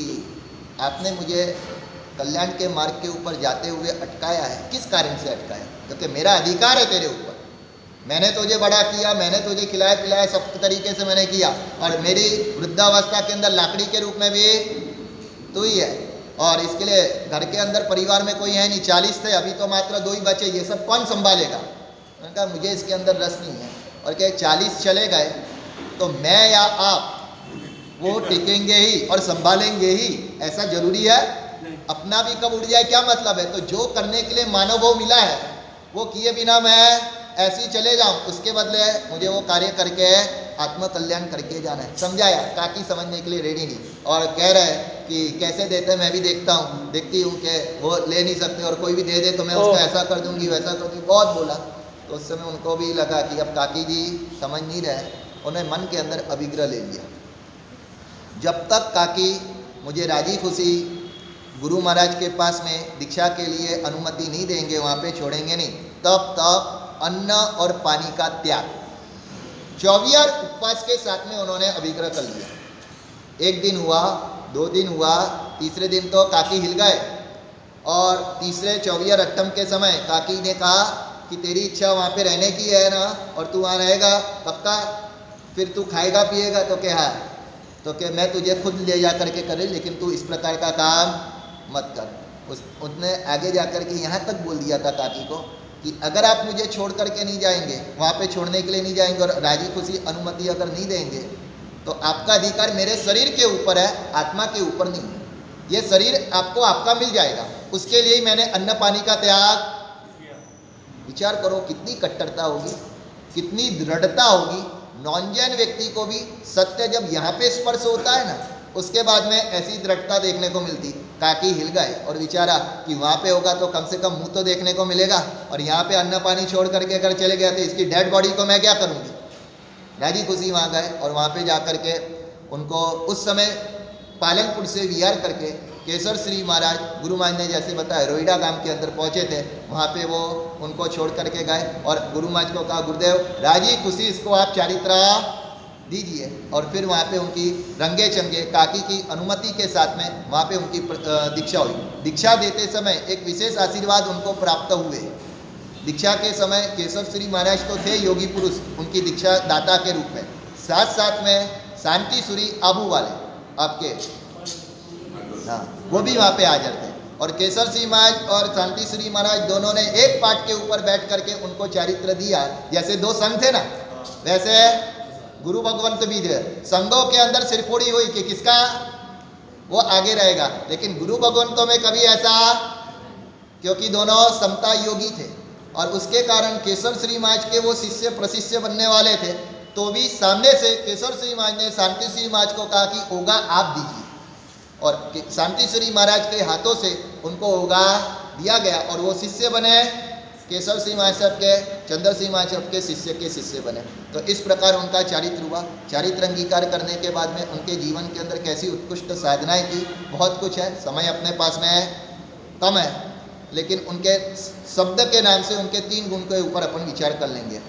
आपने मुझे कल्याण के मार्ग के ऊपर जाते हुए अटकाया है, किस कारण से अटकाया, क्योंकि मेरा अधिकार है तेरे ऊपर, मैंने तुझे बड़ा किया, मैंने तुझे खिलाया पिलाया, सब तरीके से मैंने किया, और मेरी वृद्धावस्था के अंदर लाकड़ी के रूप में भी तू ही है, और इसके लिए घर के अंदर परिवार में कोई है नहीं, 40 थे अभी तो मात्र 2 ही बचे, ये सब कौन संभालेगा। मैंने कहा मुझे इसके अंदर रस नहीं है, और क्या 40 चले गए तो मैं या आप वो टिकेंगे ही और संभालेंगे ही, ऐसा जरूरी है। अपना भी कब उड़ जाए क्या मतलब है। तो जो करने के लिए मानव भाव मिला है वो किए बिना मैं ऐसे ही चले जाऊं, उसके बदले मुझे वो कार्य करके आत्म कल्याण करके जाना है। समझाया, काकी समझने के लिए रेडी नहीं, और कह रहे कि कैसे देते मैं भी देखती हूँ कि वो ले नहीं सकते, और कोई भी दे दे तो मैं उसको ऐसा कर दूंगी वैसा कर दूंगी, बहुत बोला। तो उस समय उनको भी लगा कि अब काकी जी समझ नहीं रहे, उन्हें मन के अंदर अभिग्रह ले लिया। जब तक काकी मुझे राजी खुशी गुरु महाराज के पास में दीक्षा के लिए अनुमति नहीं देंगे, वहाँ पे छोड़ेंगे नहीं, तब तक अन्न और पानी का त्याग 24 उपवास के साथ में उन्होंने अभिग्रह कर लिया। 1 दिन हुआ, 2 दिन हुआ, तीसरे दिन तो काकी हिल गए, और तीसरे 24 अट्टम के समय काकी ने कहा कि तेरी इच्छा वहाँ पे रहने की है ना, और तू वहाँ रहेगा पक्का, फिर तू खाएगा पिएगा, तो क्या है, तो क्या मैं तुझे खुद ले जा करके करे, लेकिन तू इस प्रकार का काम मत कर। उसने आगे जा कर के यहाँ तक बोल दिया था काकी को कि अगर आप मुझे छोड़ करके नहीं जाएंगे, वहाँ पे छोड़ने के लिए नहीं जाएंगे और राजी खुशी अनुमति अगर नहीं देंगे, तो आपका अधिकार मेरे शरीर के ऊपर है, आत्मा के ऊपर नहीं है। ये शरीर आपको आपका मिल जाएगा, उसके लिए ही मैंने अन्न पानी का त्याग। विचार करो कितनी कट्टरता होगी, कितनी दृढ़ता होगी। नॉन जैन व्यक्ति को भी सत्य जब यहाँ पे स्पर्श होता है ना, उसके बाद में ऐसी दृढ़ता देखने को मिलती। काकी हिल गए और विचारा कि वहाँ पे होगा तो कम से कम मुंह तो देखने को मिलेगा, और यहाँ पे अन्न पानी छोड़ करके अगर चले गए तो इसकी डेड बॉडी को मैं क्या करूँगी। राजी खुशी वहाँ गए, और वहाँ पे जा कर के उनको उस समय पालनपुर से विहार करके केसर श्री महाराज गुरु महाराज ने जैसे बताया रोहिड़ा गांव के अंदर पहुँचे थे, वहाँ पे वो उनको छोड़ करके गए, और गुरु महाराज को कहा गुरुदेव राजी खुशी इसको आप चारित्रा दीजिए। और फिर वहाँ पे उनकी रंगे चंगे काकी की अनुमति के साथ में वहाँ पे उनकी दीक्षा हुई। दीक्षा देते समय एक विशेष आशीर्वाद उनको प्राप्त हुए। दीक्षा के समय केशव श्री महाराज तो थे योगी पुरुष उनकी दीक्षा दाता के रूप में, साथ साथ में शांति सूरी आबू वाले आपके हाँ, वो भी वहाँ पे हाजिर थे। और केसर सिंह महाराज और शांति श्री महाराज दोनों ने एक पाट के ऊपर बैठ करके उनको चारित्र दिया। जैसे दो संघ थे ना, वैसे गुरु भगवंत भी थे। संघों के अंदर सिरफोड़ी हुई कि किसका वो आगे रहेगा, लेकिन गुरु भगवंतों में कभी ऐसा, क्योंकि दोनों समता योगी थे और उसके कारण केसर श्री महाराज के वो शिष्य प्रशिष्य बनने वाले थे। तो भी सामने से केसर श्री महाराज ने शांति श्री महाराज को कहा कि ओगा आप दीजिए, और शांति श्री महाराज के हाथों से उनको ओगा दिया गया और वो शिष्य बने केसर सिंह महाराज साहब के, चंद्र सिंह महाराज साहब के शिष्य बने। तो इस प्रकार उनका चारित्र हुआ। चारित्र अंगीकार करने के बाद में उनके जीवन के अंदर कैसी उत्कृष्ट साधनाएं की, बहुत कुछ है, समय अपने पास में कम है, लेकिन उनके शब्द के नाम से उनके 3 गुण के ऊपर अपन विचार कर लेंगे।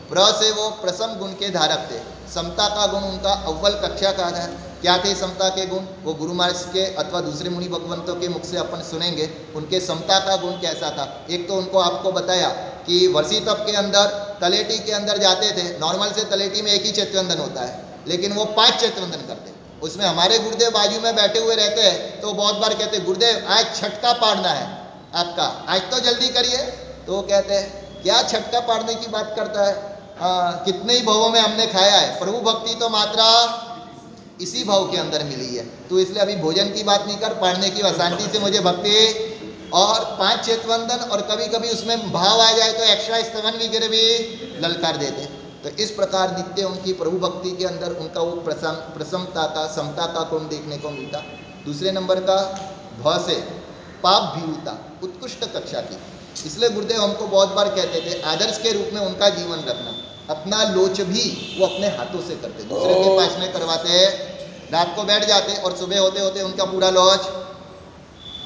प्र से वो प्रसम गुण के धारक थे। समता का गुण उनका अव्वल कक्षा का था। क्या थे समता के गुण, वो गुरु महाराज के अथवा दूसरे मुनि भगवंतों के मुख से अपन सुनेंगे उनके समता का गुण कैसा था। एक तो उनको आपको बताया कि वर्षी तप के अंदर तलेटी के अंदर जाते थे। नॉर्मल से तलेटी में एक ही चैतवंदन होता है, लेकिन वो 5 चैतवंदन करते। उसमें हमारे गुरुदेव बाजू में बैठे हुए रहते हैं, तो बहुत बार कहते गुरुदेव आज छटका पाड़ना है आपका, आज तो जल्दी करिए। तो वो कहते हैं क्या छटका पाड़ने की बात करता है, कितने ही भवों में हमने खाया है, प्रभु भक्ति तो मात्रा इसी भाव के अंदर मिली है। तो इसलिए अभी भोजन की बात नहीं कर, पाड़ने की, अशांति से मुझे भक्ति और 5 चेतवंदन, और कभी कभी उसमें भाव आ जाए तो एक्स्ट्रा स्तवन वगैरह भी ललकार देते। तो इस प्रकार नित्य उनकी प्रभु भक्ति के अंदर उनका वो प्रसमता का, समता का गुण देखने को मिलता। दूसरे नंबर का भ से पाप भीरुता, उत्कृष्ट कक्षा की। इसलिए गुरुदेव हमको बहुत बार कहते थे आदर्श के रूप में उनका जीवन रखना। अपना लोच भी वो अपने हाथों से करते, दूसरे के पास में करवाते, रात को बैठ जाते और सुबह होते होते उनका पूरा लोच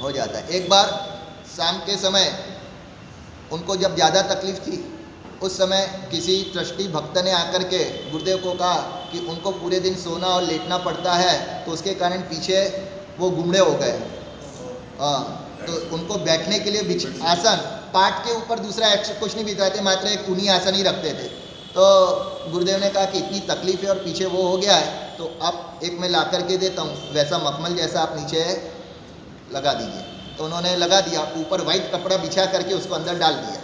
हो जाता है। एक बार शाम के समय उनको जब ज़्यादा तकलीफ थी, उस समय किसी ट्रस्टी भक्त ने आकर के गुरुदेव को कहा कि उनको पूरे दिन सोना और लेटना पड़ता है, तो उसके कारण पीछे वो गुमड़े हो गए। तो उनको बैठने के लिए आसन पाट के ऊपर दूसरा कुछ नहीं बिछाते, मात्र एक ऊनी आसन ही रखते थे। तो गुरुदेव ने कहा कि इतनी तकलीफ है और पीछे वो हो गया है, तो आप एक मैं ला करके देता हूँ, वैसा मखमल जैसा आप नीचे लगा दीजिए। तो उन्होंने लगा दिया, ऊपर वाइट कपड़ा बिछा करके उसको अंदर डाल दिया।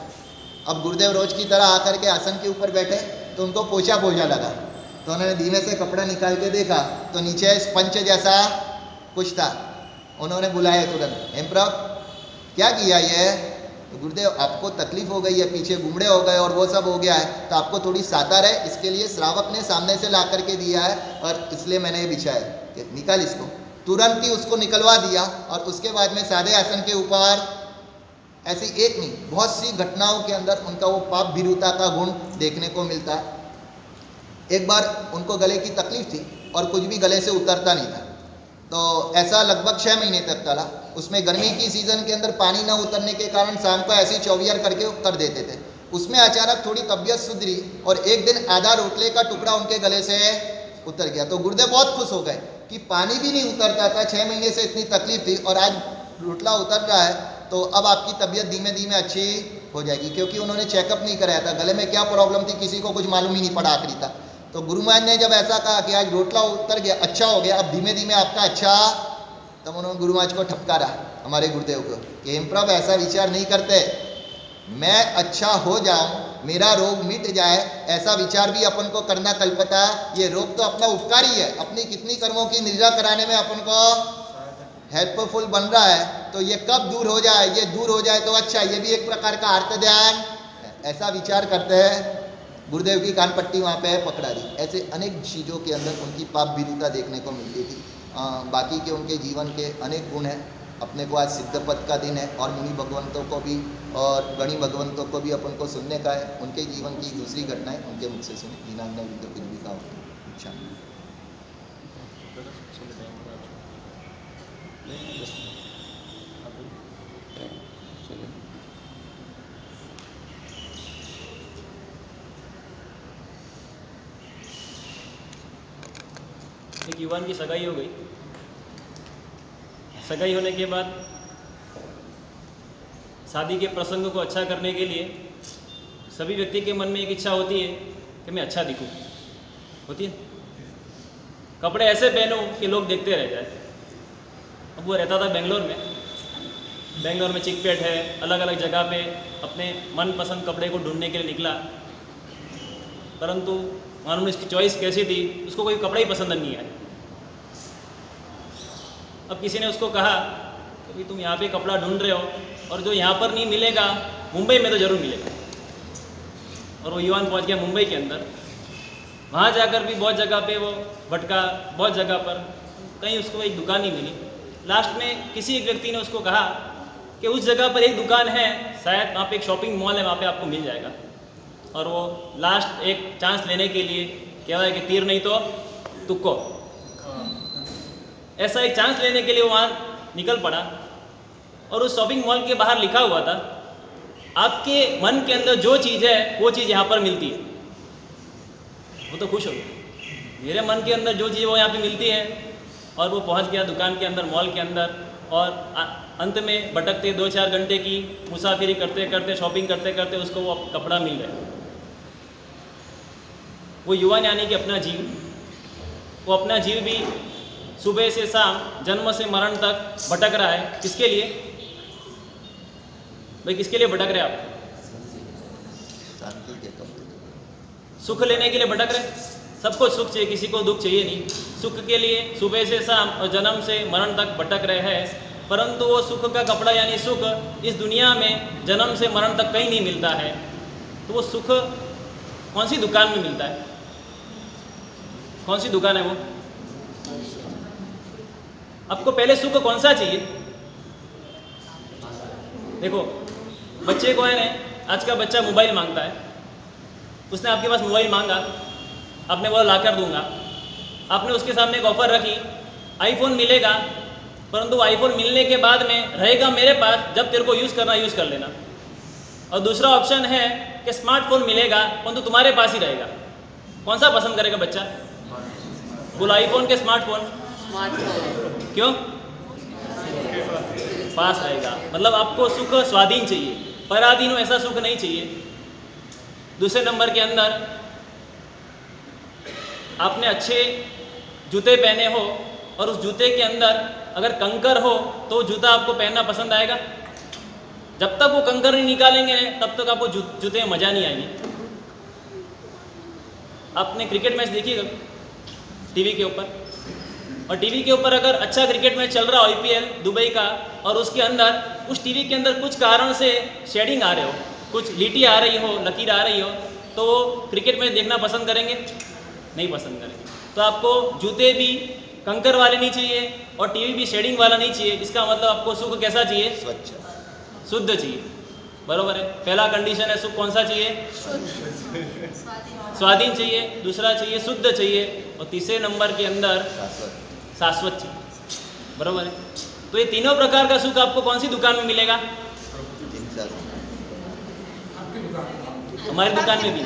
अब गुरुदेव रोज की तरह आकर के आसन के ऊपर बैठे तो उनको पोछा लगा। तो उन्होंने धीमे से कपड़ा निकाल के देखा तो नीचे स्पंज जैसा कुछ था। उन्होंने बुलाया तुरंत, हेमप्रभ क्या किया ये? तो गुरुदेव आपको तकलीफ हो गई है, पीछे गुमड़े हो गए और वो सब हो गया है, तो आपको थोड़ी सातर है, इसके लिए श्रावक ने सामने से ला करके दिया है और इसलिए मैंने ये बिछाया है, निकाल इसको। तुरंत ही उसको निकलवा दिया और उसके बाद में सादे आसन के ऊपर, ऐसी एक नहीं बहुत सी घटनाओं के अंदर उनका वो पाप भीरुता का गुण देखने को मिलता है। एक बार उनको गले की तकलीफ थी और कुछ भी गले से उतरता नहीं था, तो ऐसा लगभग 6 महीने तक चला। उसमें गर्मी की सीज़न के अंदर पानी ना उतरने के कारण शाम को ऐसी चौबियर करके कर देते थे। उसमें अचानक थोड़ी तबीयत सुधरी और एक दिन आधा रोटले का टुकड़ा उनके गले से उतर गया। तो गुरुदेव बहुत खुश हो गए कि पानी भी नहीं उतरता था, 6 महीने से इतनी तकलीफ थी और आज रोटला उतर रहा है, तो अब आपकी तबीयत धीमे धीमे अच्छी हो जाएगी। क्योंकि उन्होंने चेकअप नहीं कराया था, गले में क्या प्रॉब्लम थी किसी को कुछ मालूम ही नहीं पड़ा आखिरी था। तो गुरु महाराज ने जब ऐसा कहा कि आज रोटला उतर गया, अच्छा हो गया, अब धीमे धीमे आपका अच्छा, तब उन्होंने गुरु महाराज को ठपकारा, हमारे गुरुदेव को, कि हेमप्रभ ऐसा विचार नहीं करते, मैं अच्छा हो जाऊं, मेरा रोग मिट जाए, ऐसा विचार भी अपन को करना कल्पता। ये रोग तो अपना उपकार ही है, अपनी कितनी कर्मों की निर्जा कराने में अपन को हेल्पफुल बन रहा है, तो ये कब दूर हो जाए, ये दूर हो जाए तो अच्छा, ये भी एक प्रकार का आर्त ध्यान, ऐसा विचार करते हैं। गुरुदेव की कान पट्टी वहाँ पे पकड़ा दी। ऐसे अनेक चीज़ों के अंदर उनकी पाप भीरुता देखने को मिलती थी। बाकी के उनके जीवन के अनेक गुण हैं। अपने को आज सिद्ध पद का दिन है और मुनि भगवंतों को भी और गणी भगवंतों को भी अपन को सुनने का है। उनके जीवन की दूसरी घटनाएं उनके मुख से सुनी। दीनांग का अच्छा एक युवान की सगाई हो गई। सगाई होने के बाद शादी के प्रसंग को अच्छा करने के लिए सभी व्यक्ति के मन में एक इच्छा होती है कि मैं अच्छा दिखूं, होती है। कपड़े ऐसे पहनो कि लोग देखते रह जाए, अब वो रहता था बेंगलोर में। बेंगलोर में चिकपेट है, अलग अलग जगह पे अपने मनपसंद कपड़े को ढूंढने के लिए निकला, परंतु मालूम इसकी चॉइस कैसी थी, उसको कोई कपड़ा ही पसंद नहीं आया। अब किसी ने उसको कहा कि तुम यहाँ पे कपड़ा ढूंढ रहे हो और जो यहाँ पर नहीं मिलेगा मुंबई में तो ज़रूर मिलेगा। और वो युवान पहुँच गया मुंबई के अंदर। वहाँ जाकर भी बहुत जगह पे वो भटका, बहुत जगह पर कहीं उसको एक दुकान नहीं मिली। लास्ट में किसी एक व्यक्ति ने उसको कहा कि उस जगह पर एक दुकान है, शायद वहाँ पे एक शॉपिंग मॉल है, वहाँ पे आपको मिल जाएगा। और वो लास्ट एक चांस लेने के लिए क्या है कि तीर नहीं तो तुक्को, ऐसा एक चांस लेने के लिए वो वहाँ निकल पड़ा। और उस शॉपिंग मॉल के बाहर लिखा हुआ था, आपके मन के अंदर जो चीज़ है वो चीज़ यहाँ पर मिलती है। वो तो खुश हो गया, मेरे मन के अंदर जो चीज़ वो यहाँ पे मिलती है। और वो पहुँच गया दुकान के अंदर, मॉल के अंदर, और अंत में भटकते 2-4 घंटे की मुसाफिरी करते करते, शॉपिंग करते करते उसको वो कपड़ा मिल गया। वो युवा यानी कि अपना जीव, वो अपना जीव भी सुबह से शाम, जन्म से मरण तक भटक रहा है। किसके लिए भाई, किसके लिए भटक रहे आप? शांति के कपड़े। सुख लेने के लिए भटक रहे। सबको सुख चाहिए, किसी को दुख चाहिए नहीं। सुख के लिए सुबह से शाम और जन्म से मरण तक भटक रहे हैं, परंतु वो सुख का कपड़ा यानी सुख इस दुनिया में जन्म से मरण तक कहीं नहीं मिलता है। तो वो सुख कौन सी दुकान में मिलता है? कौन सी दुकान है वो? आपको पहले सुख कौन सा चाहिए? देखो, बच्चे को है ना, आज का बच्चा मोबाइल मांगता है। उसने आपके पास मोबाइल मांगा, आपने बोला ला कर दूंगा। आपने उसके सामने एक ऑफर रखी, आईफोन मिलेगा, परंतु आईफोन मिलने के बाद में रहेगा मेरे पास, जब तेरे को यूज़ करना यूज़ कर लेना। और दूसरा ऑप्शन है कि स्मार्टफोन मिलेगा, परंतु तुम्हारे पास ही रहेगा। कौन सा पसंद करेगा बच्चा? बोलो आईफोन के स्मार्टफोन? क्यों? पास रहेगा। मतलब आपको सुख स्वाधीन चाहिए, पराधीन हो ऐसा सुख नहीं चाहिए। दूसरे नंबर के अंदर, आपने अच्छे जूते पहने हो और उस जूते के अंदर अगर कंकर हो तो जूता आपको पहनना पसंद आएगा? जब तक वो कंकर नहीं निकालेंगे तब तक आपको जूते में मज़ा नहीं आएगी। आपने क्रिकेट मैच देखिएगा टीवी के ऊपर, और टीवी के ऊपर अगर अच्छा क्रिकेट मैच चल रहा हो, IPL दुबई का, और उसके अंदर उस टीवी के अंदर कुछ कारण से शेडिंग आ रहे हो, कुछ लीटी आ रही हो, लकीर आ रही हो, तो वो क्रिकेट मैच देखना पसंद करेंगे? नहीं पसंद करेंगे। तो आपको जूते भी कंकर वाले नहीं चाहिए और टीवी भी शेडिंग वाला नहीं चाहिए। इसका मतलब आपको सुख कैसा चाहिए? स्वच्छ, शुद्ध चाहिए। बरोबर है। पहला कंडीशन है सुख कौन सा चाहिए? स्वाधीन चाहिए। दूसरा चाहिए शुद्ध चाहिए, और तीसरे नंबर के अंदर शाश्वत। शाश्वत चाहिए। बरोबर है। तो ये तीनों प्रकार का सुख आपको कौन सी दुकान में मिलेगा? हमारी दुकान में भी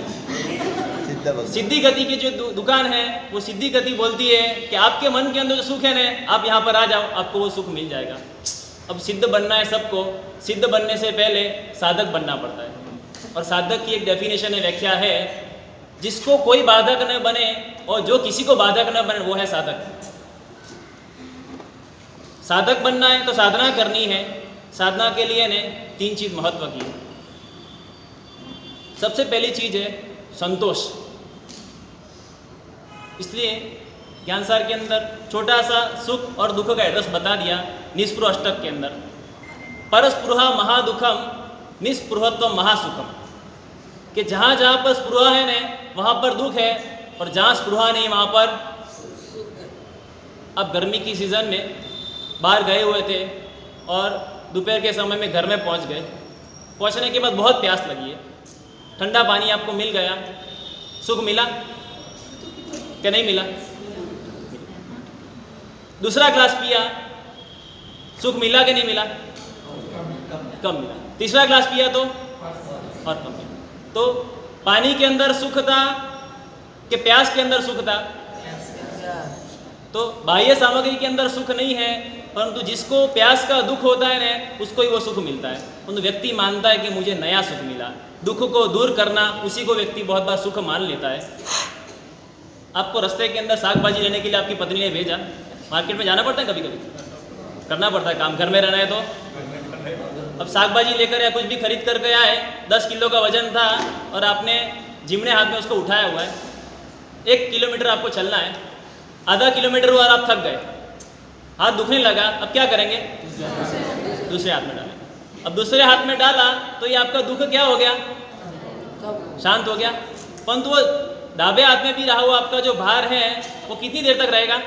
सिद्धि गति की जो दुकान है, वो सिद्धि गति बोलती है कि आपके मन के अंदर जो सुख है ना, आप यहाँ पर आ जाओ, आपको वो सुख मिल जाएगा। अब सिद्ध बनना है सबको। सिद्ध बनने से पहले साधक बनना पड़ता है, और साधक की एक डेफिनेशन है, व्याख्या है, जिसको कोई बाधक न बने और जो किसी को बाधक न बने, वो है साधक। साधक बनना है तो साधना करनी है। साधना के लिए ने 3 चीज़ महत्व की है। सबसे पहली चीज़ है संतोष। इसलिए ज्ञानसार के अंदर छोटा सा सुख और दुख का एड्रेस बता दिया निस्पृह अष्टक के अंदर। परस्पृहा महादुखम निस्पृहत्व महासुखम, कि जहाँ जहाँ पर स्पृहा है न वहाँ पर दुख है, और जहाँ स्पृहा नहीं वहाँ पर। अब गर्मी की सीज़न में बाहर गए हुए थे और दोपहर के समय में घर में पहुँच गए। पहुँचने के बाद बहुत प्यास लगी है, ठंडा पानी आपको मिल गया, सुख मिला क्या नहीं मिला? दूसरा ग्लास पिया, सुख मिला कि नहीं मिला? कम मिला। तीसरा ग्लास पिया तो और कम मिला। तो पानी के अंदर सुख था कि प्यास के अंदर सुख था? तो बाह्य सामग्री के अंदर सुख नहीं है, परंतु जिसको प्यास का दुख होता है ना, उसको ही वो सुख मिलता है। परंतु व्यक्ति मानता है कि मुझे नया सुख मिला। दुख को दूर करना, उसी को व्यक्ति बहुत बार सुख मान लेता है। आपको रास्ते के अंदर साग भाजी लेने के लिए आपकी पत्नी ने भेजा, मार्केट में जाना पड़ता है कभी कभी, करना पड़ता है काम, घर में रहना है तो। अब साग भाजी लेकर या कुछ भी खरीद करके आए, 10 किलो का वजन था और आपने जिमने हाथ में उसको उठाया हुआ है, 1 किलोमीटर आपको चलना है, आधा किलोमीटर हुआ और आप थक गए, हाथ दुखने लगा, अब क्या करेंगे? दूसरे हाथ में डालें। अब दूसरे हाथ में डाला तो ये आपका दुख क्या हो गया? शांत हो गया। परंतु वो दाबे हाथ में भी रहा हुआ आपका जो भार है वो कितनी देर तक रहेगा?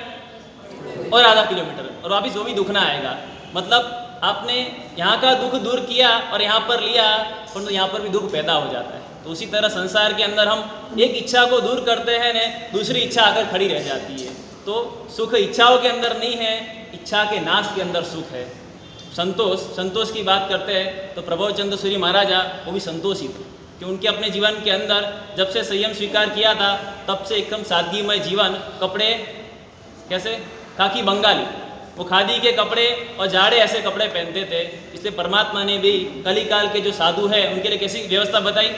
और आधा किलोमीटर, और वापिस वो भी दुखना आएगा। मतलब आपने यहाँ का दुख दूर किया और यहाँ पर लिया, परंतु यहाँ पर भी दुख पैदा हो जाता है। तो उसी तरह संसार के अंदर हम एक इच्छा को दूर करते हैं ने दूसरी इच्छा आकर खड़ी रह जाती है। तो सुख इच्छाओं के अंदर नहीं है, इच्छा के नाश के अंदर सुख है। संतोष की बात करते हैं तो प्रभव चंद्र सूरी महाराजा वो भी संतोषी थे कि उनके अपने जीवन के अंदर जब से संयम स्वीकार किया था तब से एकदम सादगीमय जीवन। कपड़े कैसे? खाकी बंगाली, वो खादी के कपड़े और जाड़े ऐसे कपड़े पहनते थे। इसलिए परमात्मा ने भी कलिकाल के जो साधु हैं उनके लिए कैसी व्यवस्था बताई?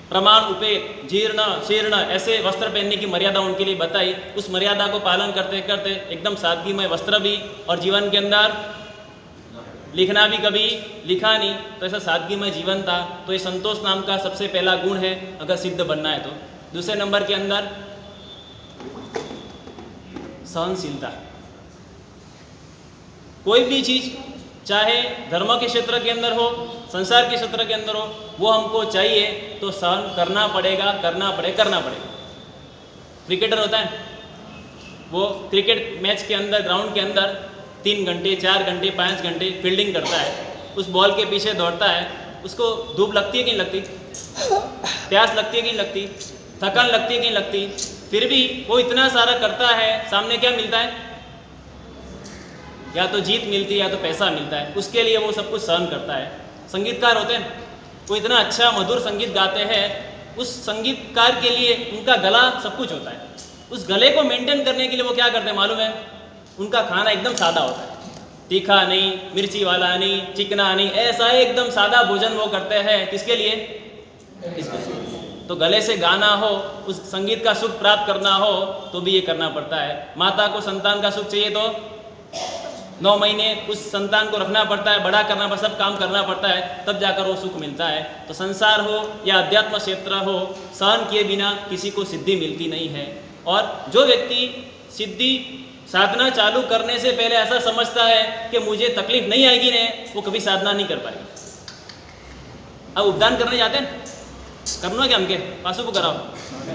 प्रमाण उपेत जीर्ण शीर्ण ऐसे वस्त्र पहनने की मर्यादा उनके लिए बताई। उस मर्यादा को पालन करते करते एकदम सादगीमय वस्त्र भी, और जीवन के अंदर लिखना भी कभी लिखा नहीं, तो ऐसा सादगीमय जीवन था। तो ये संतोष नाम का सबसे पहला गुण है अगर सिद्ध बनना है तो। दूसरे नंबर के अंदर सहनशीलता। कोई भी चीज चाहे धर्म के क्षेत्र के अंदर हो, संसार के क्षेत्र के अंदर हो, वो हमको चाहिए तो सहन करना पड़ेगा, करना पड़ेगा। क्रिकेटर होता है, वो क्रिकेट मैच के अंदर ग्राउंड के अंदर 3 घंटे 4 घंटे 5 घंटे फील्डिंग करता है, उस बॉल के पीछे दौड़ता है, उसको धूप लगती है कि नहीं लगती? प्यास लगती है कि नहीं लगती? थकान लगती है कि नहीं लगती? फिर भी वो इतना सारा करता है, सामने क्या मिलता है? या तो जीत मिलती है या तो पैसा मिलता है। उसके लिए वो सब कुछ सहन करता है। संगीतकार होते हैं, वो इतना अच्छा मधुर संगीत गाते हैं, उस संगीतकार के लिए उनका गला सब कुछ होता है। उस गले को मेंटेन करने के लिए वो क्या करते हैं मालूम है? उनका खाना एकदम सादा होता है, तीखा नहीं, मिर्ची वाला नहीं, चिकना नहीं, ऐसा एकदम सादा भोजन वो करते हैं। किसके लिए? तो गले से गाना हो, उस संगीत का सुख प्राप्त करना हो तो भी ये करना पड़ता है। माता को संतान का सुख चाहिए तो 9 महीने उस संतान को रखना पड़ता है, बड़ा करना पड़ता है, सब काम करना पड़ता है, तब जाकर वो सुख मिलता है। तो संसार हो या अध्यात्म क्षेत्र हो, सहन किए बिना किसी को सिद्धि मिलती नहीं है। और जो व्यक्ति सिद्धि साधना चालू करने से पहले ऐसा समझता है कि मुझे तकलीफ नहीं आएगी ने, वो कभी साधना नहीं कर पाएगा। अब उपदान करने जाते हैं, करना क्या हमके पासों को कराओ,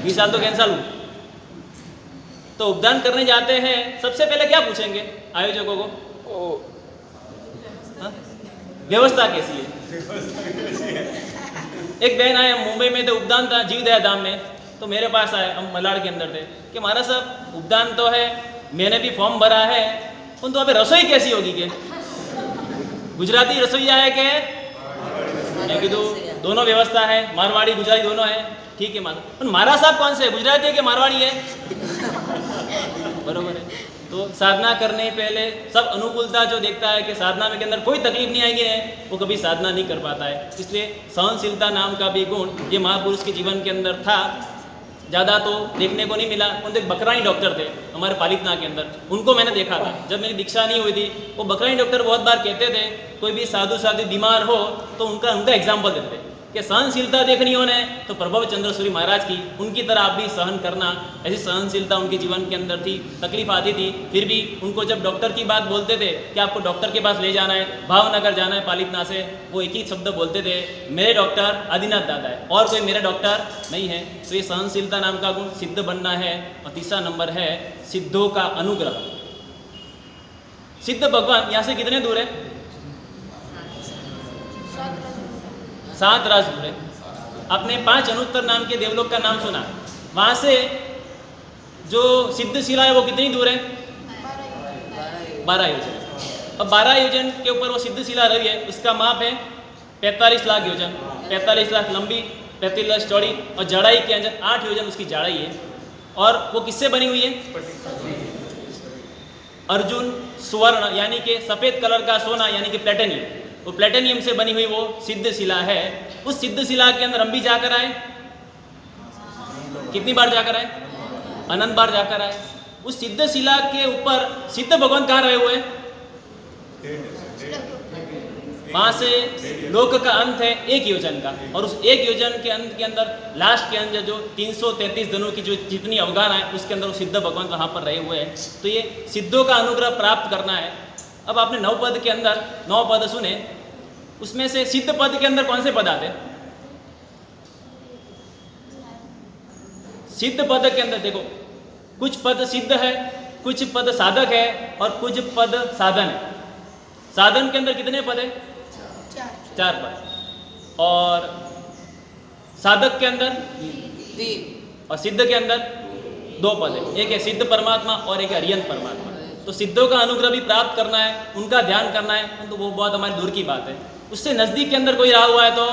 20 साल तो कैंसल हूँ। तो उपदान करने जाते हैं, सबसे पहले क्या पूछेंगे आयोजकों को? व्यवस्था कैसी है? एक बहन आए, मुंबई में तो उपदान था जीवदया धाम में, तो मेरे पास आए, हम मलाड़ के अंदर थे, कि महाराज साहब उपदान तो है, मैंने भी फॉर्म भरा है, तो वहाँ पे रसोई कैसी होगी? के गुजराती रसोईया है के? मैं कीधुं दोनों व्यवस्था है, मारवाड़ी गुजराती दोनों है। ठीक है महाराज, महाराज साहब कौन से है, गुजराती है कि मारवाड़ी है? बरोबर है। तो साधना करने पहले सब अनुकूलता जो देखता है कि साधना में के अंदर कोई तकलीफ नहीं आएगी है, वो कभी साधना नहीं कर पाता है। इसलिए सहनशीलता नाम का भी गुण ये महापुरुष के जीवन के अंदर था। ज़्यादा तो देखने को नहीं मिला। उनके एक बकरानी डॉक्टर थे हमारे पालितना के अंदर, उनको मैंने देखा था जब मेरी दीक्षा नहीं हुई थी। वो बकरानी डॉक्टर बहुत बार कहते थे कोई भी साधु बीमार हो तो उनका एग्जाम्पल देते थे कि सहनशीलता देखनी हो ने तो प्रभव चंद्र सूरी महाराज की, उनकी तरह आप भी सहन करना। ऐसी सहनशीलता उनके जीवन के अंदर थी। तकलीफ आती थी, फिर भी उनको जब डॉक्टर की बात बोलते थे कि आपको डॉक्टर के पास ले जाना है, भावनगर जाना है पालितना से, वो एक ही शब्द बोलते थे, मेरे डॉक्टर आदिनाथ दादा है और कोई मेरा डॉक्टर नहीं है। तो ये सहनशीलता नाम का गुण सिद्ध बनना है। और तीसरा नंबर है सिद्धों का अनुग्रह। सिद्ध भगवान यहाँ से कितने दूर है? 7 राज दूर है। आपने 5 अनुत्तर नाम के देवलोक का नाम सुना, वहाँ से जो सिद्ध शिला है वो कितनी दूर है? 12 योजन। अब 12 योजन के ऊपर वो सिद्ध शिला रही है, उसका माप है 45 लाख योजन, 45 लाख लंबी, 35 लाख चौड़ी, और जड़ाई के अंदर 8 योजन उसकी जड़ाई है। और वो किससे बनी हुई है? अर्जुन स्वर्ण यानी कि सफ़ेद कलर का सोना यानी कि प्लेटिनियम, वो प्लेटिनियम से बनी हुई वो सिद्ध शिला है। उस सिद्ध शिला के अंदर हम भी जाकर आए। कितनी बार जाकर आए? अनंत बार जाकर आए। उस सिद्ध शिला के ऊपर सिद्ध भगवान कहाँ रहे हुए हैं? वहाँ से लोक का अंत है एक योजन का, और उस एक योजन के अंत के अंदर लास्ट के अंदर जो 333 दिनों की जो जितनी अवगान है उसके अंदर वो सिद्ध भगवान वहाँ पर रहे हुए हैं। तो ये सिद्धों का अनुग्रह प्राप्त करना है। अब आपने 9 पद के अंदर 9 पद सुने, उसमें से सिद्ध पद के अंदर कौन से पद आते हैं? सिद्ध पद के अंदर देखो, कुछ पद सिद्ध है, कुछ पद साधक है और कुछ पद साधन है। साधन के अंदर कितने पद है? 4 पद। और साधक के अंदर 3, और सिद्ध के अंदर 2 पद है। एक है सिद्ध परमात्मा और एक है अर्यंत परमात्मा। तो सिद्धों का अनुग्रह भी प्राप्त करना है, उनका ध्यान करना है, तो वो बहुत हमारी दूर की बात है। उससे नज़दीक के अंदर कोई रहा हुआ है तो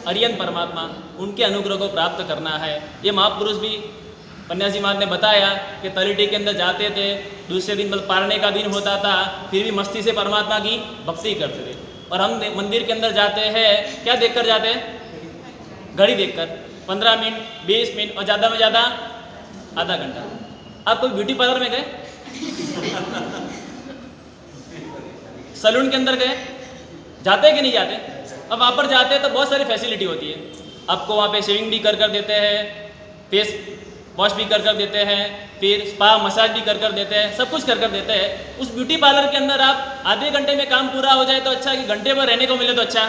अर्यंत परमात्मा, उनके अनुग्रह को प्राप्त करना है। ये महापुरुष भी पन्यासी महाराज ने बताया कि तलिटी के अंदर जाते थे, दूसरे दिन मतलब पारने का दिन होता था, फिर भी मस्ती से परमात्मा की भक्ति करते थे। और हम मंदिर के अंदर जाते हैं, क्या देखकर जाते हैं? घड़ी देखकर, 15 मिनट, 20 मिनट और ज़्यादा में ज़्यादा आधा घंटा। आप कोई ब्यूटी पार्लर में गए? सैलून के अंदर गए? जाते हैं कि नहीं जाते? अब वहाँ पर जाते हैं तो बहुत सारी फैसिलिटी होती है। आपको वहाँ पे शेविंग भी कर देते हैं, फेस वॉश भी कर देते हैं, फिर स्पा मसाज भी कर देते हैं, सब कुछ कर देते हैं। उस ब्यूटी पार्लर के अंदर आप आधे घंटे में काम पूरा हो जाए तो अच्छा, कि घंटे भर रहने को मिले तो अच्छा?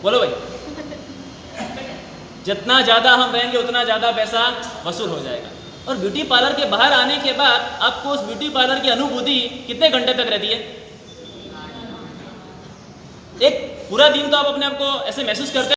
बोलो भाई। जितना ज़्यादा हम रहेंगे उतना ज़्यादा पैसा वसूल हो जाएगा। और ब्यूटी पार्लर के बाहर आने के बाद आपको उस ब्यूटी पार्लर की अनुभूति कितने घंटे तक रहती है? एक पूरा दिन तो आप अपने आप को ऐसे महसूस करते हैं।